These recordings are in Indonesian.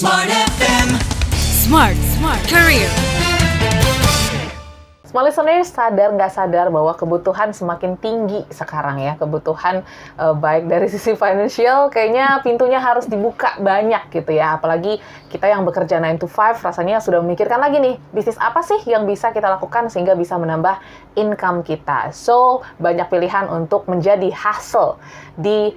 Smart FM. Smart Career. Smart listeners, sadar nggak sadar bahwa kebutuhan semakin tinggi sekarang ya. Kebutuhan baik dari sisi financial, kayaknya pintunya harus dibuka banyak gitu ya. Apalagi kita yang bekerja 9 to 5 rasanya sudah memikirkan lagi nih, bisnis apa sih yang bisa kita lakukan sehingga bisa menambah income kita. So, banyak pilihan untuk menjadi hustle di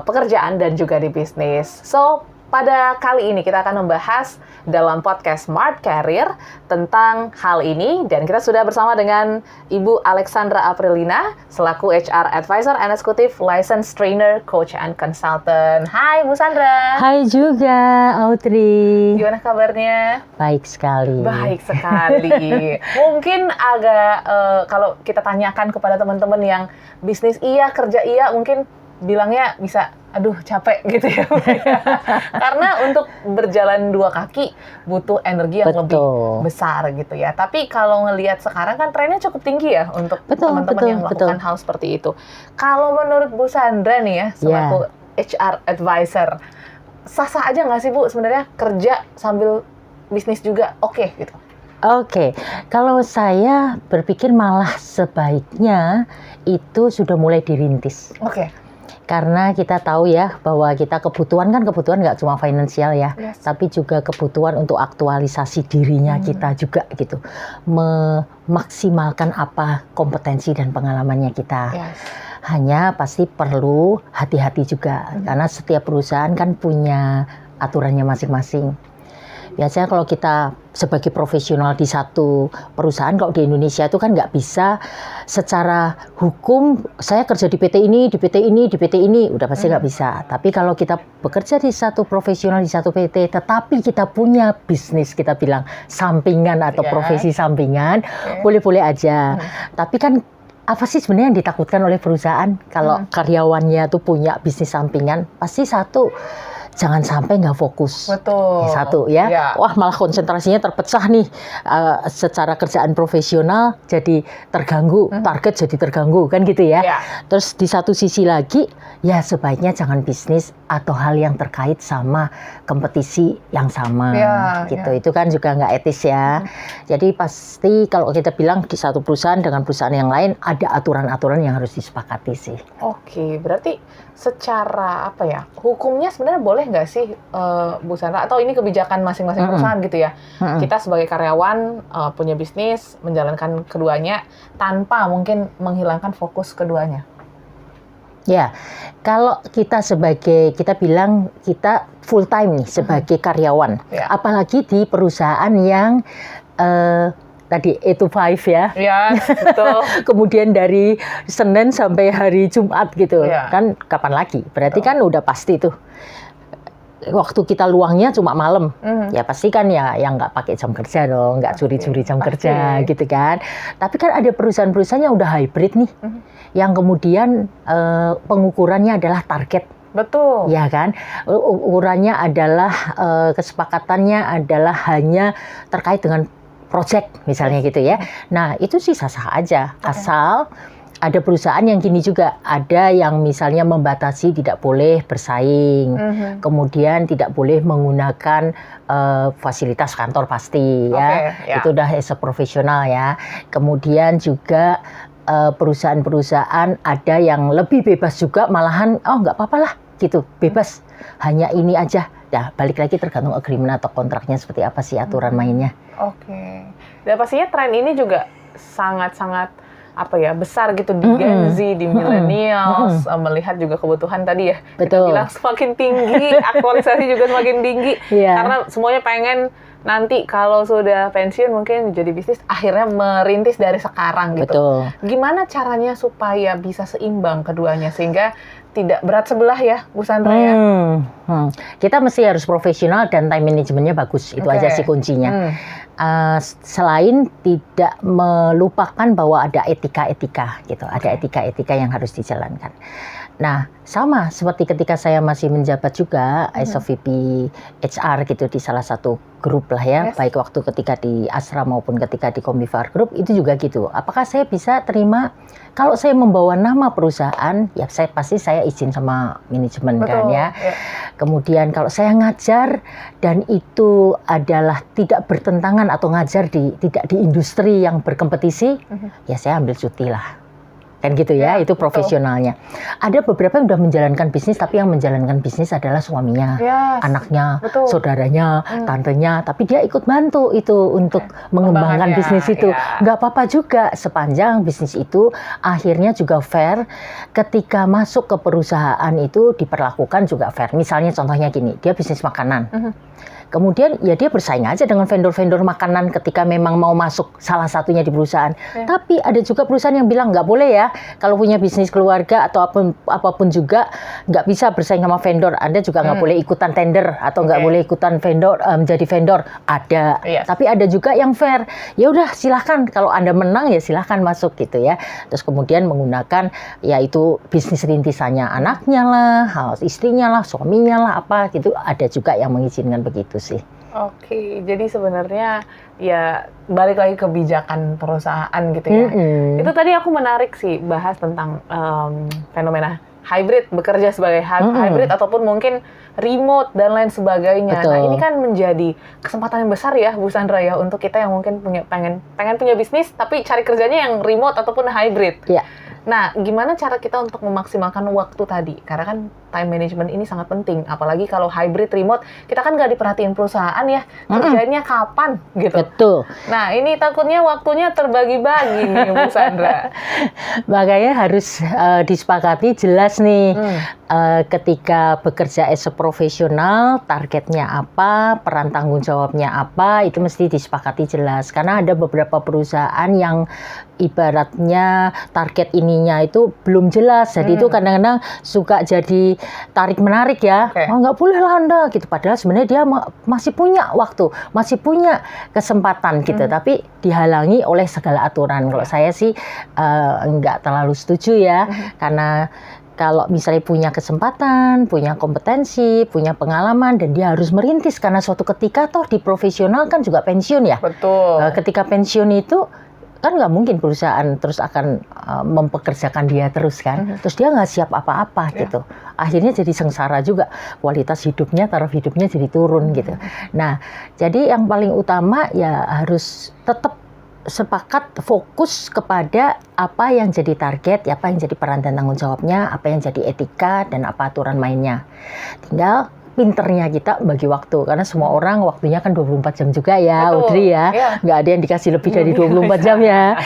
pekerjaan dan juga di bisnis. So, pada kali ini kita akan membahas dalam podcast Smart Career tentang hal ini, dan kita sudah bersama dengan Ibu Alexandra Aprilina selaku HR Advisor and Executive Licensed Trainer, Coach and Consultant. Hai Bu Sandra. Hai juga Audrey. Gimana kabarnya? Baik sekali. Baik sekali. Mungkin agak kalau kita tanyakan kepada teman-teman yang bisnis iya, kerja iya, mungkin bilangnya bisa, aduh capek gitu ya. Karena untuk berjalan dua kaki butuh energi yang lebih besar gitu ya. Tapi kalau ngelihat sekarang kan trennya cukup tinggi ya untuk teman-teman yang melakukan hal seperti itu. Kalau menurut Bu Sandra nih ya, selaku HR Advisor, sah-sah aja nggak sih Bu sebenarnya kerja sambil bisnis juga oke gitu? Oke, kalau saya berpikir malah sebaiknya itu sudah mulai dirintis. Oke. Karena kita tahu ya bahwa kita kebutuhan nggak cuma finansial ya, tapi juga kebutuhan untuk aktualisasi dirinya kita juga gitu, memaksimalkan apa kompetensi dan pengalamannya kita. Hanya pasti perlu hati-hati juga, karena setiap perusahaan kan punya aturannya masing-masing. Biasanya kalau kita sebagai profesional di satu perusahaan, kalau di Indonesia itu kan nggak bisa secara hukum, saya kerja di PT ini, di PT ini, di PT ini, udah pasti nggak bisa. Tapi kalau kita bekerja di satu profesional, di satu PT, tetapi kita punya bisnis, kita bilang sampingan atau profesi sampingan, boleh-boleh aja. Tapi kan apa sih sebenarnya yang ditakutkan oleh perusahaan kalau karyawannya tuh punya bisnis sampingan? Pasti satu, jangan sampai nggak fokus. Betul. Satu ya. Wah, malah konsentrasinya terpecah nih. Secara kerjaan profesional jadi terganggu, target jadi terganggu kan gitu ya. Terus di satu sisi lagi, ya sebaiknya jangan bisnis atau hal yang terkait sama kompetisi yang sama gitu. Itu kan juga nggak etis ya. Jadi pasti kalau kita bilang di satu perusahaan dengan perusahaan yang lain ada aturan-aturan yang harus disepakati sih. Oke, berarti secara apa ya, hukumnya sebenarnya boleh nggak sih Bu Sandra, atau ini kebijakan masing-masing perusahaan gitu ya? Kita sebagai karyawan punya bisnis, menjalankan keduanya tanpa mungkin menghilangkan fokus keduanya. Ya, kalau kita bilang kita full time nih sebagai karyawan, apalagi di perusahaan yang tadi 8 to 5 ya. Betul. Kemudian dari Senin sampai hari Jumat gitu. Kan kapan lagi? Berarti kan udah pasti tuh. Waktu kita luangnya cuma malam. Ya pasti kan ya yang nggak pakai jam kerja dong, nggak curi-curi jam kerja gitu kan. Tapi kan ada perusahaan-perusahaan yang udah hybrid nih. Yang kemudian pengukurannya adalah target. Betul. Ya kan? Ukurannya adalah kesepakatannya adalah hanya terkait dengan project misalnya gitu ya. Nah, itu sih sah-sah aja. Asal ada perusahaan yang gini juga, ada yang misalnya membatasi tidak boleh bersaing, kemudian tidak boleh menggunakan fasilitas kantor pasti ya. Itu udah as a profesional ya. Kemudian juga perusahaan-perusahaan ada yang lebih bebas juga, malahan nggak apa-apa lah gitu, bebas. Hanya ini aja. Ya, balik lagi tergantung agreement atau kontraknya seperti apa sih aturan mainnya. Oke. Dan pastinya tren ini juga sangat-sangat besar gitu di Gen Z, di millennials, melihat juga kebutuhan tadi ya. Kita bilang semakin tinggi, aktualisasi juga semakin tinggi. Karena semuanya pengen nanti kalau sudah pensiun mungkin jadi bisnis, akhirnya merintis dari sekarang gitu. Gimana caranya supaya bisa seimbang keduanya sehingga tidak berat sebelah ya, Bu Sandra ya? Kita mesti harus profesional dan time manajemennya bagus. Itu aja sih kuncinya. Selain tidak melupakan bahwa ada etika-etika gitu, ada etika-etika yang harus dijalankan. Nah, sama seperti ketika saya masih menjabat juga as a VP HR gitu di salah satu grup lah ya, baik waktu ketika di Astra maupun ketika di Combiphar Group itu juga gitu. Apakah saya bisa terima kalau saya membawa nama perusahaan, ya pasti saya izin sama manajemen kan ya. Kemudian kalau saya ngajar dan itu adalah tidak bertentangan atau ngajar tidak di industri yang berkompetisi, ya saya ambil cuti lah. Kan gitu ya, itu profesionalnya. Ada beberapa yang udah menjalankan bisnis, tapi yang menjalankan bisnis adalah suaminya, anaknya, saudaranya, tantenya, tapi dia ikut bantu itu untuk mengembangkan bisnis itu. Nggak apa-apa juga, sepanjang bisnis itu akhirnya juga fair. Ketika masuk ke perusahaan itu diperlakukan juga fair. Misalnya contohnya gini, dia bisnis makanan. Kemudian ya dia bersaing aja dengan vendor-vendor makanan ketika memang mau masuk salah satunya di perusahaan. Tapi ada juga perusahaan yang bilang nggak boleh ya, kalau punya bisnis keluarga atau apapun juga nggak bisa bersaing sama vendor. Anda juga nggak boleh ikutan tender atau nggak boleh ikutan vendor menjadi vendor. Ada, tapi ada juga yang fair. Ya udah silahkan, kalau Anda menang ya silahkan masuk gitu ya. Terus kemudian menggunakan yaitu bisnis rintisannya anaknya lah, istrinya lah, suaminya lah apa gitu. Ada juga yang mengizinkan begitu sih. Oke, jadi sebenarnya ya balik lagi kebijakan perusahaan gitu ya. Itu tadi aku menarik sih bahas tentang fenomena hybrid, bekerja sebagai hybrid ataupun mungkin remote dan lain sebagainya. Nah, ini kan menjadi kesempatan yang besar ya Bu Sandra ya untuk kita yang mungkin pengen punya bisnis tapi cari kerjanya yang remote ataupun hybrid. Nah, gimana cara kita untuk memaksimalkan waktu tadi? Karena kan time management ini sangat penting. Apalagi kalau hybrid remote, kita kan nggak diperhatiin perusahaan ya. Kerjanya kapan gitu. Betul. Nah, ini takutnya waktunya terbagi-bagi nih Bu Sandra. Makanya harus disepakati jelas nih. Ketika bekerja as a profesional, targetnya apa, peran tanggung jawabnya apa, itu mesti disepakati jelas. Karena ada beberapa perusahaan yang ibaratnya target ininya itu belum jelas. Jadi itu kadang-kadang suka jadi tarik-menarik ya. Oh, nggak boleh lah Anda gitu. Padahal sebenarnya dia masih punya waktu, masih punya kesempatan gitu. Tapi dihalangi oleh segala aturan. Kalau saya sih nggak terlalu setuju ya. Karena kalau misalnya punya kesempatan, punya kompetensi, punya pengalaman, dan dia harus merintis karena suatu ketika toh di profesional kan juga pensiun ya. Betul. Ketika pensiun itu kan nggak mungkin perusahaan terus akan mempekerjakan dia terus kan. Terus dia nggak siap apa-apa gitu. Akhirnya jadi sengsara juga. Kualitas hidupnya, taraf hidupnya jadi turun gitu. Nah, jadi yang paling utama ya harus tetap sepakat fokus kepada apa yang jadi target, apa yang jadi peran dan tanggung jawabnya, apa yang jadi etika dan apa aturan mainnya. Tinggal pinternya kita bagi waktu, karena semua orang waktunya kan 24 jam juga ya, Audrey ya. Nggak ada yang dikasih lebih dari 24 jam ya.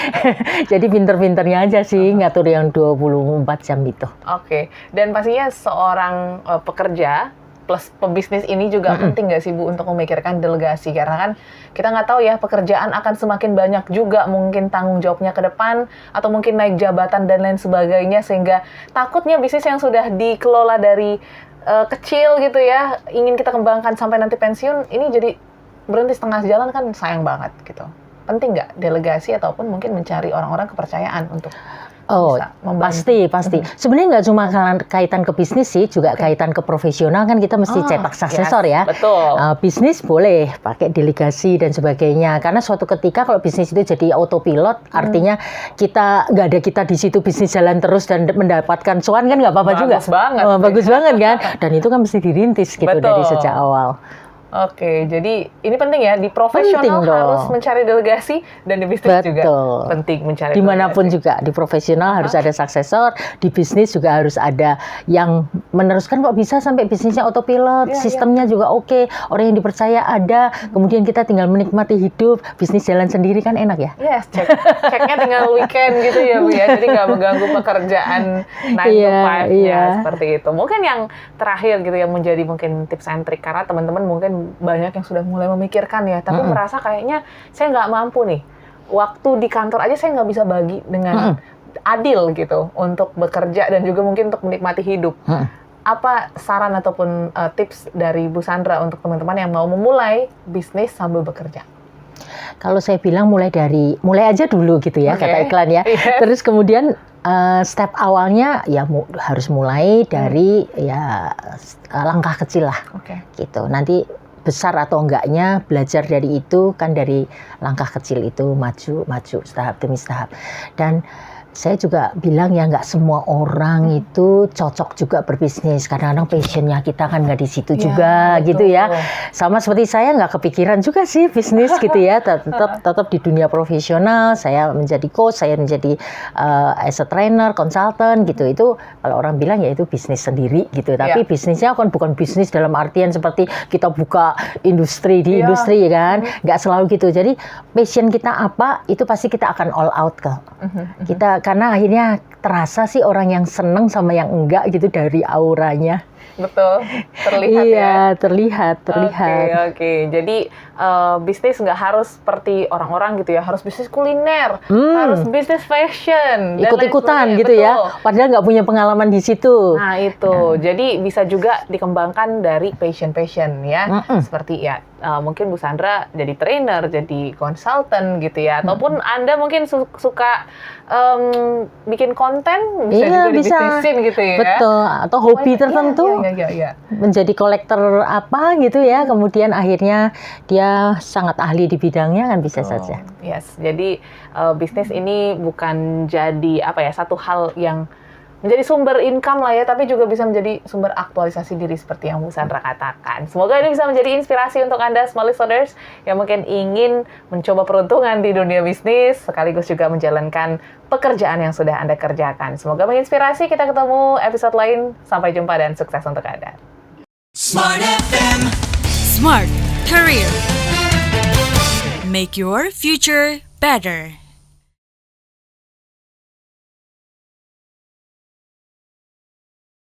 Jadi pinter-pinternya aja sih ngatur yang 24 jam itu. Oke, dan pastinya seorang pekerja plus pebisnis ini juga penting nggak sih Bu untuk memikirkan delegasi, karena kan kita nggak tahu ya pekerjaan akan semakin banyak juga mungkin tanggung jawabnya ke depan atau mungkin naik jabatan dan lain sebagainya, sehingga takutnya bisnis yang sudah dikelola dari kecil gitu ya ingin kita kembangkan sampai nanti pensiun ini jadi berhenti setengah jalan, kan sayang banget gitu. Penting nggak delegasi ataupun mungkin mencari orang-orang kepercayaan untuk pasti. Sebenarnya nggak cuma kaitan ke bisnis sih, juga kaitan ke profesional kan kita mesti cetak suksesor ya. Betul. Bisnis boleh pakai delegasi dan sebagainya, karena suatu ketika kalau bisnis itu jadi autopilot, artinya kita nggak ada kita di situ, bisnis jalan terus dan mendapatkan cuan kan nggak apa-apa juga. Bagus banget kan. Dan itu kan mesti dirintis gitu dari sejak awal. Oke, jadi ini penting ya, di profesional harus mencari delegasi dan di bisnis juga penting mencari dimanapun delegasi. Juga di profesional harus ada suksesor, di bisnis juga harus ada yang meneruskan. Kok bisa sampai bisnisnya autopilot, sistemnya juga oke, orang yang dipercaya ada, kemudian kita tinggal menikmati hidup, bisnis jalan sendiri kan enak ya. Yes, ceknya tinggal weekend gitu ya Bu ya, jadi nggak mengganggu pekerjaan 9 to 5 ya, seperti itu. Mungkin yang terakhir gitu yang menjadi mungkin tips and trick, karena teman-teman mungkin banyak yang sudah mulai memikirkan ya, tapi merasa kayaknya saya nggak mampu nih, waktu di kantor aja saya nggak bisa bagi dengan adil gitu untuk bekerja dan juga mungkin untuk menikmati hidup. Apa saran ataupun tips dari Bu Sandra untuk teman-teman yang mau memulai bisnis sambil bekerja? Kalau saya bilang mulai aja dulu gitu ya, kata iklan ya. Terus kemudian Step awalnya ya harus mulai dari ya langkah kecil lah, gitu. Nanti besar atau enggaknya belajar dari itu kan dari langkah kecil itu maju tahap demi tahap. Dan saya juga bilang ya nggak semua orang itu cocok juga berbisnis. Kadang-kadang passionnya kita kan nggak di situ juga, betul. Gitu ya. Sama seperti saya nggak kepikiran juga sih bisnis gitu ya. Tetap di dunia profesional. Saya menjadi coach, saya menjadi as a trainer, consultant gitu. Itu kalau orang bilang ya itu bisnis sendiri gitu. Tapi bisnisnya kan bukan bisnis dalam artian seperti kita buka industri di industri kan. Nggak selalu gitu. Jadi passion kita apa itu pasti kita akan all out kok. Karena akhirnya terasa sih orang yang seneng sama yang enggak gitu dari auranya. Betul, terlihat iya, terlihat. Oke. Jadi bisnis nggak harus seperti orang-orang gitu ya, harus bisnis kuliner, harus bisnis fashion, ikut-ikutan gitu ya, padahal nggak punya pengalaman di situ. Nah itu, jadi bisa juga dikembangkan dari passion ya, seperti ya mungkin Bu Sandra jadi trainer, jadi consultant gitu ya, ataupun Anda mungkin suka bikin konten, bisa juga dibisnisin gitu ya. Betul, atau hobi tertentu. Iya. Menjadi kolektor apa gitu ya, kemudian akhirnya dia sangat ahli di bidangnya kan bisa saja. Yes, jadi bisnis ini bukan jadi satu hal yang menjadi sumber income lah ya, tapi juga bisa menjadi sumber aktualisasi diri seperti yang Bu Sandra katakan. Semoga ini bisa menjadi inspirasi untuk Anda small listeners yang mungkin ingin mencoba peruntungan di dunia bisnis, sekaligus juga menjalankan pekerjaan yang sudah Anda kerjakan. Semoga menginspirasi. Kita ketemu episode lain. Sampai jumpa dan sukses untuk Anda. Smart FM, Smart Career. Make your future better.